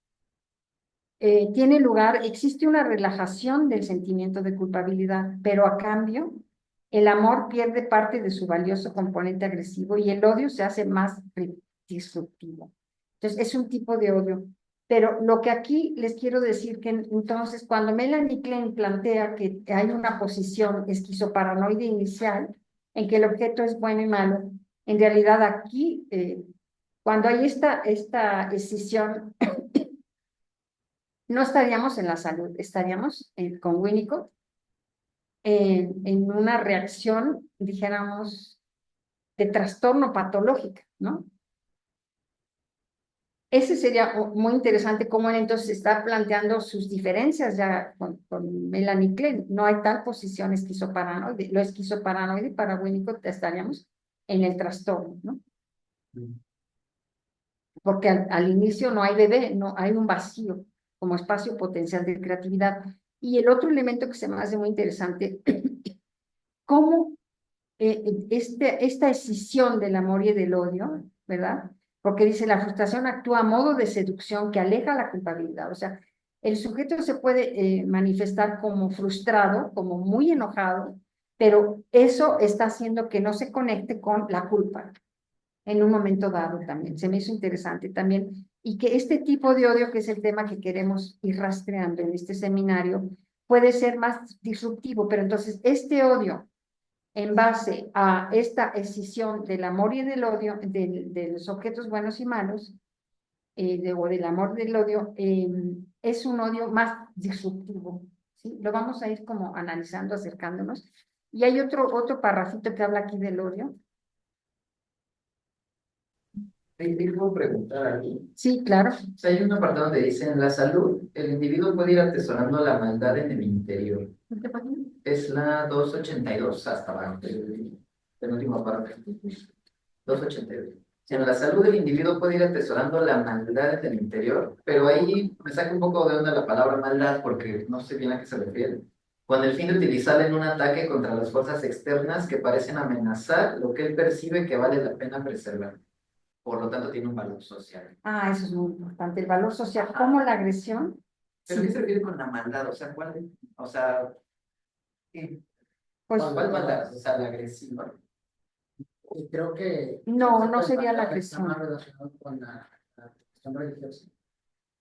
tiene lugar, existe una relajación del sentimiento de culpabilidad, pero a cambio, el amor pierde parte de su valioso componente agresivo y el odio se hace más disruptivo. Entonces, es un tipo de odio. Pero lo que aquí les quiero decir que entonces, cuando Melanie Klein plantea que hay una posición esquizoparanoide inicial, en que el objeto es bueno y malo, en realidad aquí, cuando hay esta escisión, no estaríamos en la salud, estaríamos con Winnicott en una reacción, dijéramos, de trastorno patológica, ¿no? Ese sería muy interesante cómo él entonces está planteando sus diferencias ya con Melanie Klein. No hay tal posición esquizoparanoide. Lo esquizoparanoide para Winnicott estaríamos en el trastorno, ¿no? Porque al inicio no hay bebé, no hay un vacío como espacio potencial de creatividad. Y el otro elemento que se me hace muy interesante, cómo esta escisión del amor y del odio, ¿verdad? Porque dice, la frustración actúa a modo de seducción que aleja la culpabilidad. O sea, el sujeto se puede manifestar como frustrado, como muy enojado, pero eso está haciendo que no se conecte con la culpa en un momento dado también. Se me hizo interesante también. Y que este tipo de odio, que es el tema que queremos ir rastreando en este seminario, puede ser más disruptivo, pero entonces este odio en base a esta escisión del amor y del odio, de los objetos buenos y malos, o del amor y del odio, es un odio más disruptivo, ¿sí? Lo vamos a ir como analizando, acercándonos. Y hay otro parrafito que habla aquí del odio. ¿Te puedo preguntar aquí? Sí, claro. O sea, hay un apartado donde dice, en la salud, el individuo puede ir atesorando la maldad en el interior. Es la 282 hasta abajo, el último párrafo. 282. En la salud del individuo puede ir atesorando la maldad en el interior, pero ahí me saca un poco de onda la palabra maldad porque no sé bien a qué se refiere. Con el fin de utilizarla en un ataque contra las fuerzas externas que parecen amenazar lo que él percibe que vale la pena preservar. Por lo tanto, tiene un valor social. Ah, eso es muy importante. El valor social, como la agresión. ¿Pero Sí. qué se refiere con la maldad? O sea, ¿cuál? O sea, Pues, ¿cuál maldad? O sea, la agresiva. Y creo que no sería la está agresión. más relacionado con la cuestión religiosa.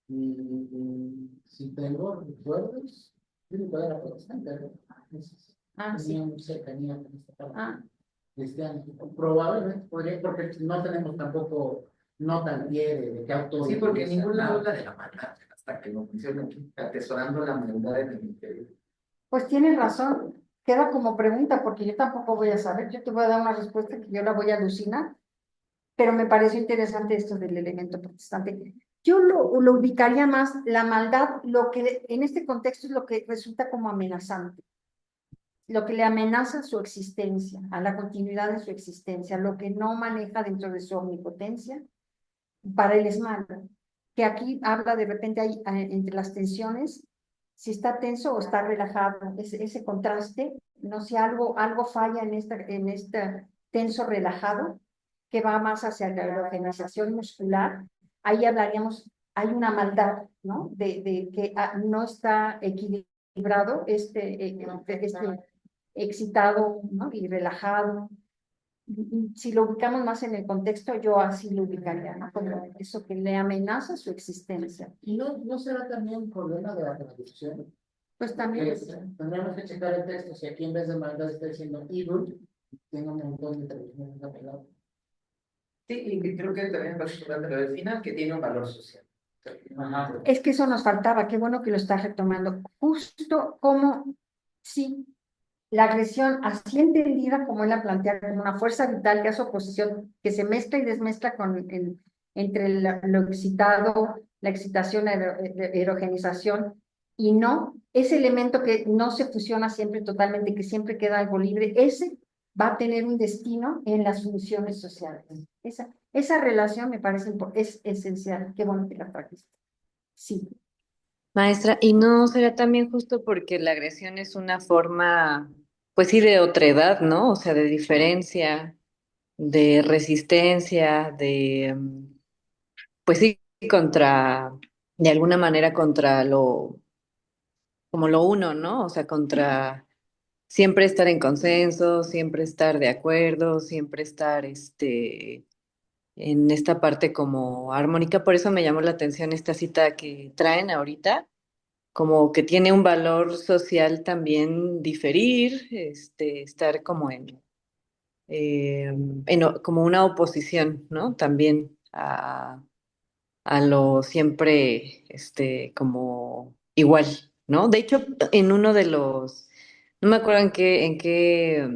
Y si tengo recuerdos, yo me era protestante, ¿no? Entonces, tenía mucha cercanía con esta parte cristiana. Probablemente podría, porque no tenemos tampoco nota al pie de qué autor. Sí, porque ninguna habla de la maldad, hasta que lo mencionan aquí, atesorando la maldad en el interior. Pues tienes razón, queda como pregunta, porque yo tampoco voy a saber, yo te voy a dar una respuesta que yo la voy a alucinar, pero me pareció interesante esto del elemento protestante. Yo lo ubicaría más, la maldad, lo que en este contexto es lo que resulta como amenazante, lo que le amenaza su existencia, a la continuidad de su existencia, lo que no maneja dentro de su omnipotencia, para él es malo. Que aquí habla de repente hay entre las tensiones, si está tenso o está relajado, ese contraste, no sé, algo falla en este tenso relajado, que va más hacia la organización muscular. Ahí hablaríamos, hay una maldad, ¿no? De que no está equilibrado este excitado, ¿no? Y relajado. Si lo ubicamos más en el contexto, yo así lo ubicaría, ¿no? Como eso que le amenaza su existencia. Y no será también un problema de la traducción. Pues también. Tendríamos que checar el texto, si aquí en vez de maldad está diciendo evil, tiene un montón de traducciones de la palabra. Sí, y creo que también es importante lo del final, que tiene un valor social. Ajá. Es que eso nos faltaba, qué bueno que lo estás retomando. Justo como, sí, la agresión así entendida como él la plantea como una fuerza vital que hace oposición, que se mezcla y desmezcla entre lo excitado, la excitación, la erogenización, y no, ese elemento que no se fusiona siempre totalmente, que siempre queda algo libre, ese va a tener un destino en las funciones sociales. Esa relación me parece es esencial. Qué bueno que la trajiste. Sí. Maestra, ¿y no será también justo porque la agresión es una forma, pues sí, de otredad, ¿no? O sea, de diferencia, de resistencia, de pues sí, de alguna manera contra como lo uno, ¿no? O sea, contra siempre estar en consenso, siempre estar de acuerdo, siempre estar, en esta parte como armónica. Por eso me llamó la atención esta cita que traen ahorita, como que tiene un valor social también diferir, estar como como una oposición, ¿no? También a lo siempre, como igual, ¿no? De hecho, en uno de no me acuerdo en qué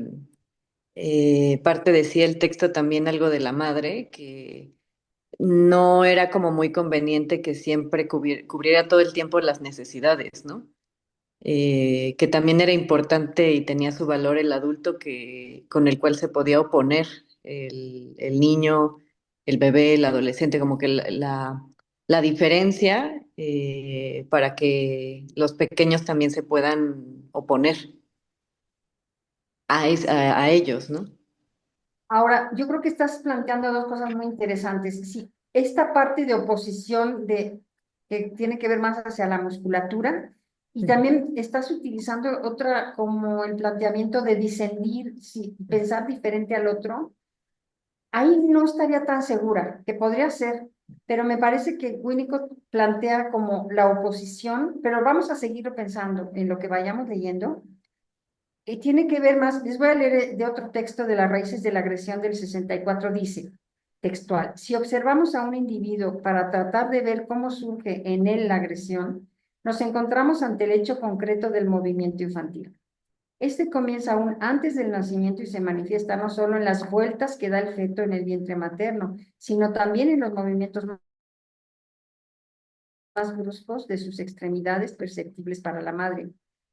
parte decía el texto también algo de la madre, que no era como muy conveniente que siempre cubriera todo el tiempo las necesidades, ¿no? Que también era importante y tenía su valor el adulto con el cual se podía oponer el niño, el bebé, el adolescente, como que la diferencia para que los pequeños también se puedan oponer a ellos, ¿no? Ahora, yo creo que estás planteando dos cosas muy interesantes. Sí, esta parte de oposición que tiene que ver más hacia la musculatura, y también estás utilizando otra como el planteamiento de discernir, sí, pensar diferente al otro. Ahí no estaría tan segura, que podría ser, pero me parece que Winnicott plantea como la oposición, pero vamos a seguirlo pensando en lo que vayamos leyendo. Y tiene que ver más, les voy a leer de otro texto de las raíces de la agresión del 64, dice, textual, si observamos a un individuo para tratar de ver cómo surge en él la agresión, nos encontramos ante el hecho concreto del movimiento infantil. Este comienza aún antes del nacimiento y se manifiesta no solo en las vueltas que da el feto en el vientre materno, sino también en los movimientos más bruscos de sus extremidades perceptibles para la madre.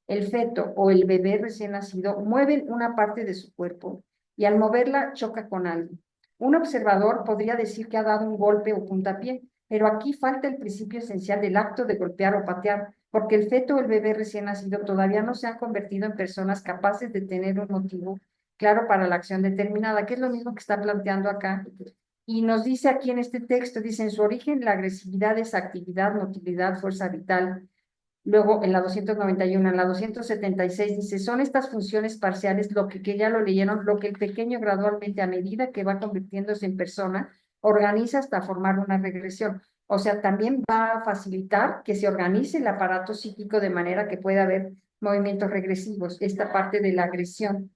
El feto o el bebé recién nacido mueven una parte de su cuerpo y al moverla choca con algo. Un observador podría decir que ha dado un golpe o puntapié, pero aquí falta el principio esencial del acto de golpear o patear, porque el feto o el bebé recién nacido todavía no se han convertido en personas capaces de tener un motivo claro para la acción determinada, que es lo mismo que está planteando acá. Y nos dice aquí en este texto, dice, en su origen, la agresividad es actividad, motilidad, fuerza vital. Luego, en la 291, en la 276, dice, son estas funciones parciales, que ya lo leyeron, lo que el pequeño gradualmente, a medida que va convirtiéndose en persona, organiza hasta formar una regresión. O sea, también va a facilitar que se organice el aparato psíquico de manera que pueda haber movimientos regresivos, esta parte de la agresión.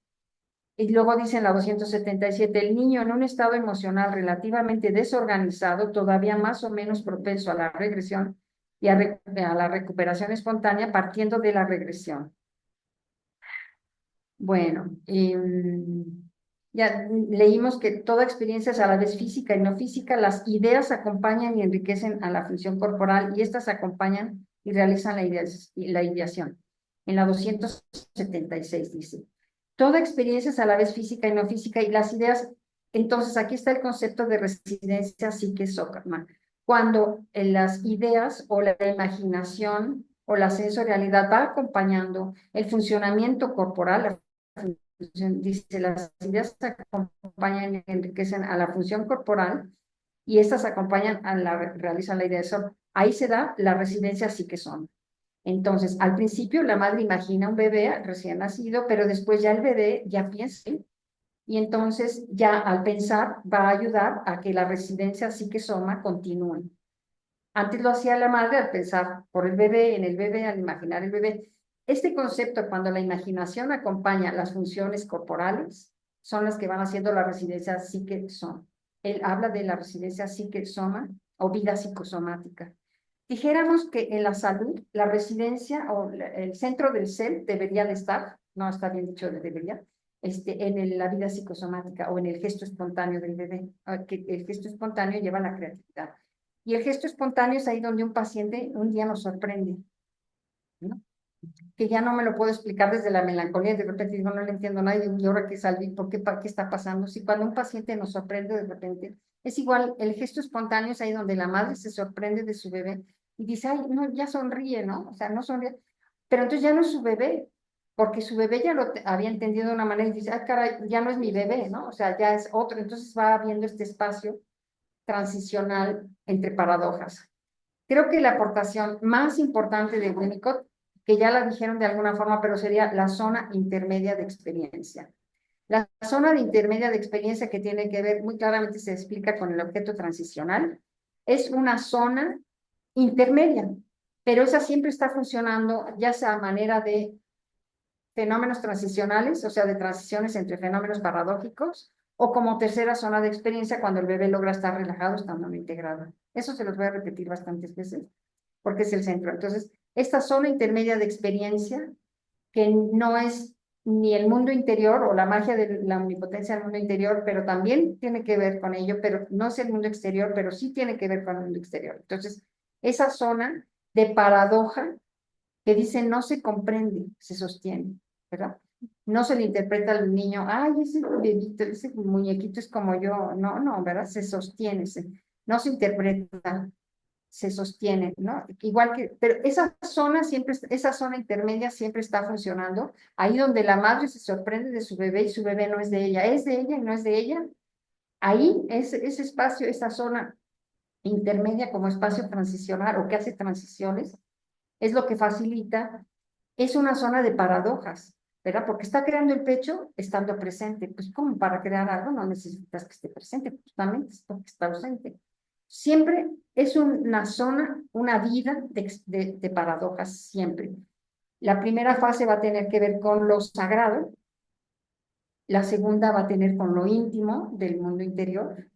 Y luego dice en la 277, el niño en un estado emocional relativamente desorganizado, todavía más o menos propenso a la regresión y a la recuperación espontánea partiendo de la regresión. Bueno, ya leímos que toda experiencia es a la vez física y no física. Las ideas acompañan y enriquecen a la función corporal y estas acompañan y realizan la ideación. En la 276 dice, toda experiencia es a la vez física y no física y las ideas, entonces aquí está el concepto de residencia psique-sócrata. Cuando las ideas o la imaginación o la sensorialidad va acompañando el funcionamiento corporal, dice, las ideas acompañan y enriquecen a la función corporal y estas acompañan realizan la idea de son. Ahí se da la residencia psique-soma. Entonces, al principio la madre imagina un bebé recién nacido, pero después ya el bebé ya piensa y entonces ya al pensar va a ayudar a que la residencia psique-soma continúe. Antes lo hacía la madre al pensar por el bebé, en el bebé, al imaginar el bebé. Este concepto, cuando la imaginación acompaña las funciones corporales, son las que van haciendo la residencia psique-soma. Él habla de la residencia psique-soma o vida psicosomática. Dijéramos que en la salud, la residencia o el centro del ser debería de estar, no está bien dicho de debería, en la vida psicosomática o en el gesto espontáneo del bebé, que el gesto espontáneo lleva a la creatividad. Y el gesto espontáneo es ahí donde un paciente un día nos sorprende, ¿no? Que ya no me lo puedo explicar desde la melancolía, de repente digo, no le entiendo a nadie, y ahora que salí, ¿qué está pasando? Si cuando un paciente nos sorprende de repente, es igual, el gesto espontáneo es ahí donde la madre se sorprende de su bebé y dice, ay, no, ya sonríe, ¿no? O sea, no sonríe, pero entonces ya no es su bebé, porque su bebé ya lo había entendido de una manera y dice, ay, caray, ya no es mi bebé, ¿no? O sea, ya es otro, entonces va habiendo este espacio transicional entre paradojas. Creo que la aportación más importante de Winnicott, que ya la dijeron de alguna forma, pero sería la zona intermedia de experiencia. La zona de intermedia de experiencia, que tiene que ver, muy claramente se explica con el objeto transicional, es una zona intermedia, pero esa siempre está funcionando ya sea a manera de fenómenos transicionales, o sea, de transiciones entre fenómenos paradójicos, o como tercera zona de experiencia cuando el bebé logra estar relajado, estando no integrado. Eso se los voy a repetir bastantes veces, porque es el centro. Entonces, esta zona intermedia de experiencia, que no es ni el mundo interior o la magia de la omnipotencia del mundo interior, pero también tiene que ver con ello, pero no es el mundo exterior, pero sí tiene que ver con el mundo exterior. Entonces, esa zona de paradoja que dice no se comprende, se sostiene, ¿verdad? No se le interpreta al niño, ay, ese bebito, ese muñequito es como yo, no, ¿verdad? Se sostiene, no se interpreta, se sostiene, ¿no? Igual que, pero esa zona siempre, esa zona intermedia siempre está funcionando, ahí donde la madre se sorprende de su bebé y su bebé no es de ella y no es de ella, ahí ese espacio, esa zona intermedia como espacio transicional o que hace transiciones, es lo que facilita, es una zona de paradojas, ¿verdad? Porque está creando el pecho estando presente. Pues, ¿cómo? Para crear algo no necesitas que esté presente, justamente es porque está ausente. Siempre es una zona, una vida de paradojas, siempre. La primera fase va a tener que ver con lo sagrado, la segunda va a tener con lo íntimo del mundo interior,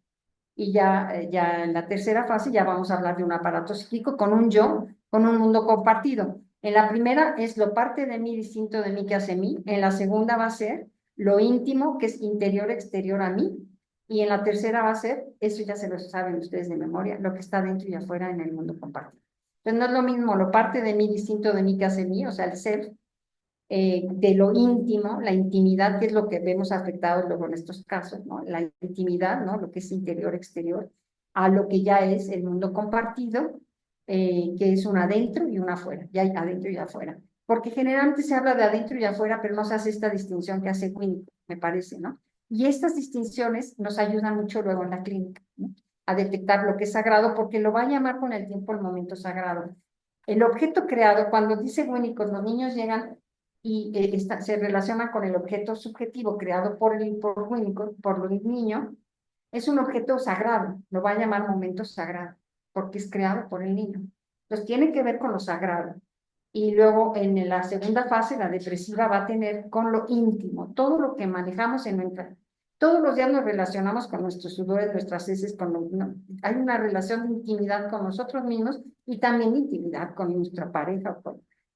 y ya en la tercera fase ya vamos a hablar de un aparato psíquico con un yo, con un mundo compartido. En la primera es lo parte de mí distinto de mí que hace mí, en la segunda va a ser lo íntimo que es interior exterior a mí, y en la tercera va a ser, eso ya se lo saben ustedes de memoria, lo que está dentro y afuera en el mundo compartido. Entonces no es lo mismo lo parte de mí distinto de mí que hace mí, o sea, el ser, de lo íntimo, la intimidad, que es lo que vemos afectado luego en estos casos, ¿no? La intimidad, ¿no? Lo que es interior-exterior, a lo que ya es el mundo compartido, que es un adentro y un afuera, ya hay adentro y afuera. Porque generalmente se habla de adentro y afuera, pero no se hace esta distinción que hace Winnicott, me parece, ¿no? Y estas distinciones nos ayudan mucho luego en la clínica, ¿no? A detectar lo que es sagrado, porque lo va a llamar con el tiempo el momento sagrado. El objeto creado, cuando dice Winnicott, los niños llegan y se relaciona con el objeto subjetivo creado por Winnicott, por el niño, es un objeto sagrado, lo va a llamar momento sagrado, porque es creado por el niño. Entonces tiene que ver con lo sagrado. Y luego en la segunda fase, la depresiva, va a tener con lo íntimo, todo lo que manejamos en nuestra... Todos los días nos relacionamos con nuestros sudores, nuestras heces, no, hay una relación de intimidad con nosotros mismos y también de intimidad con nuestra pareja,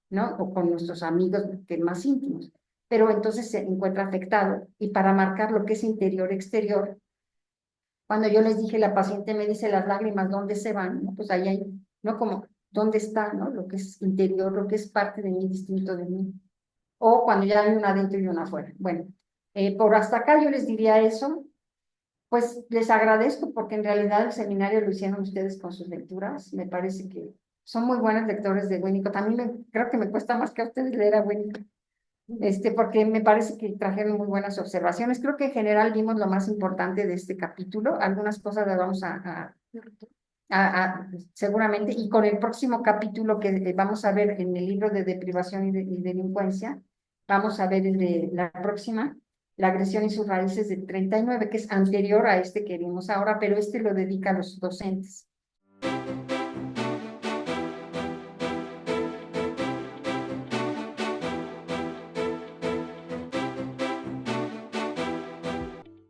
¿no? O con nuestros amigos que más íntimos. Pero entonces se encuentra afectado. Y para marcar lo que es interior-exterior, cuando yo les dije, la paciente me dice las lágrimas, ¿dónde se van? ¿No? Pues ahí hay, ¿no? Como, ¿dónde está, no? Lo que es interior, lo que es parte de mí, distinto de mí. O cuando ya hay una adentro y una afuera. Bueno, por hasta acá yo les diría eso. Pues les agradezco porque en realidad el seminario lo hicieron ustedes con sus lecturas. Me parece que son muy buenos lectores de Winnicott. A mí creo que me cuesta más que a ustedes leer a Winnicott. Porque me parece que trajeron muy buenas observaciones. Creo que en general vimos lo más importante de este capítulo. Algunas cosas las vamos seguramente, y con el próximo capítulo que vamos a ver en el libro de deprivación y delincuencia, vamos a ver el de la próxima, la agresión y sus raíces del 39, que es anterior a este que vimos ahora, pero este lo dedica a los docentes.